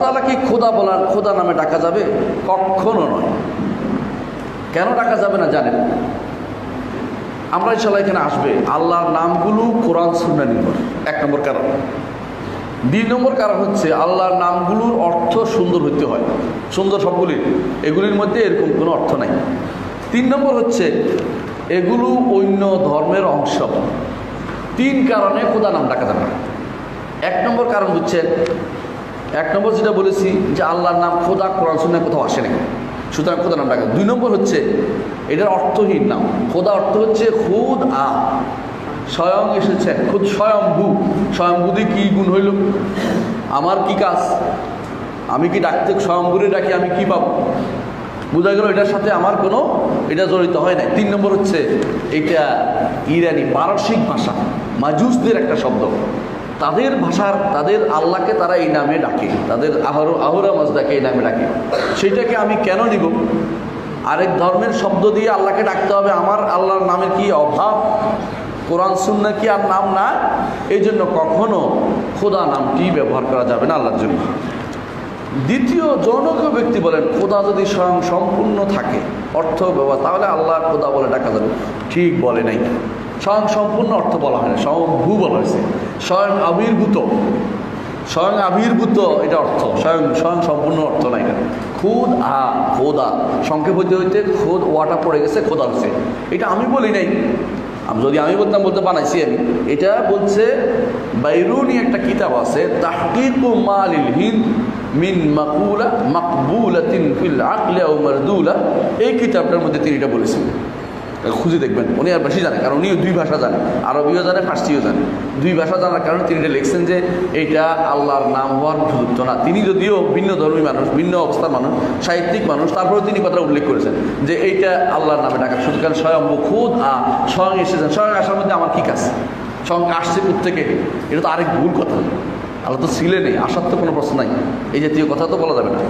তাহলে কি খোদা নামে ডাকা যাবে? কখনো নয়। কেন ডাকা যাবে না জানেন? আমরা ইনশাআল্লাহ এখানে আসবে আল্লাহর নামগুলো কোরআন সুন্নাহ নির্ভর, 1 নম্বর কারণ। 2 নম্বর কারণ হচ্ছে আল্লাহর নামগুলোর অর্থ সুন্দর হতে হয়। সুন্দর সবগুলির, এগুলির মধ্যে এরকম কোনো অর্থ নাই। 3 নম্বর হচ্ছে এগুলো অন্য ধর্মের অংশ। 3 কারণে খোদা নাম ডাকা যাবে না। 1 নম্বর কারণ হচ্ছে, 1 নম্বর যেটা বলেছি যে আল্লাহর নাম খোদা কোরআন সুন্নাহ কোথাও আসে না, সুতরাং খোদা নাম ডাকা। 2 নম্বর হচ্ছে এটার অর্থহীন নাম। খোদা অর্থ হচ্ছে খুদ স্বয়ং এসেছেন, খুদ স্বয়ম্ভু। স্বয়ম্ভূতে কি গুণ হইল? আমার কি কাজ? আমি কি ডাকতে স্বয়ম্ভূরে ডাকি, আমি কি পাবো? বোঝা গেল এটার সাথে আমার কোনো এটা জড়িত হয় না। 3 নম্বর হচ্ছে এটা ইরানি পারসিক ভাষা, মাজুসদের একটা শব্দ। তাদের ভাষার, তাদের আল্লাহকে তারা এই নামে ডাকে, তাদের আহুরা মাজদাকে এই নামে ডাকে। সেটাকে আমি কেন নিব? আরেক ধর্মের শব্দ দিয়ে আল্লাহকে ডাকতে হবে? আমার আল্লাহর নামের কি অভাব? কোরআন সুন্নাহ কি আর নাম না? এই জন্য কখনো খোদা নামটি ব্যবহার করা যাবে না আল্লাহর জন্য। দ্বিতীয়, জনকেয় ব্যক্তি বলেন খোদা যদি স্বয়ং সম্পূর্ণ থাকে অর্থ ব্যবহার, তাহলে আল্লাহ খোদা বলে ডাকা যাবে। ঠিক বলে নাই। স্বয়ং সম্পূর্ণ অর্থ বলা হয় না, স্বয়ংভূ বলা হয়েছে। স্বয়ং আবির্ভূত, স্বয়ং আবির্ভূত এটা অর্থ, স্বয়ং সম্পূর্ণ অর্থ নাই। এটা খুদ খোদা সংক্ষেপ হইতে হইতে খোদ ওয়াটা পড়ে গেছে, খোদা হচ্ছে। এটা আমি বলি নাই, যদি আমি বলতাম বলতে বানাইছি আমি। এটা বলছে বাইরুনি একটা কিতাব আছে, তাহকিকু মালিল হিন্দ মিন মাকুলা মাকবুলাতিন ফিল আকলি আও মারদুলা। এই কিতাবটার মধ্যে তিনি এটা বলেছেন, খুঁজে দেখবেন। উনি আর বেশি জানে, কারণ উনিও 2 ভাষা জানে, আরবিও জানে, ফার্সিও জানে। 2 ভাষা জানার কারণে তিনি এটা লিখছেন যে এইটা আল্লাহর নাম হওয়ার উপযুক্ত না। তিনি যদিও ভিন্ন ধর্মী মানুষ, ভিন্ন অবস্থার মানুষ, সাহিত্যিক মানুষ, তারপরেও তিনি কথা উল্লেখ করেছেন যে এইটা আল্লাহর নামে ডাকা শুধু। কারণ স্বয়ম্ভূ খুদ স্বয়ং এসেছেন। স্বয়ং আসার মধ্যে আমার কী কাজ? স্বয়ং আসছে কোত্থেকে? এটা তো আরেক ভুল কথা। আল্লাহ তো ছিলেনই, আসার তো কোনো প্রশ্ন নাই। এই জাতীয় কথা তো বলা যাবে না।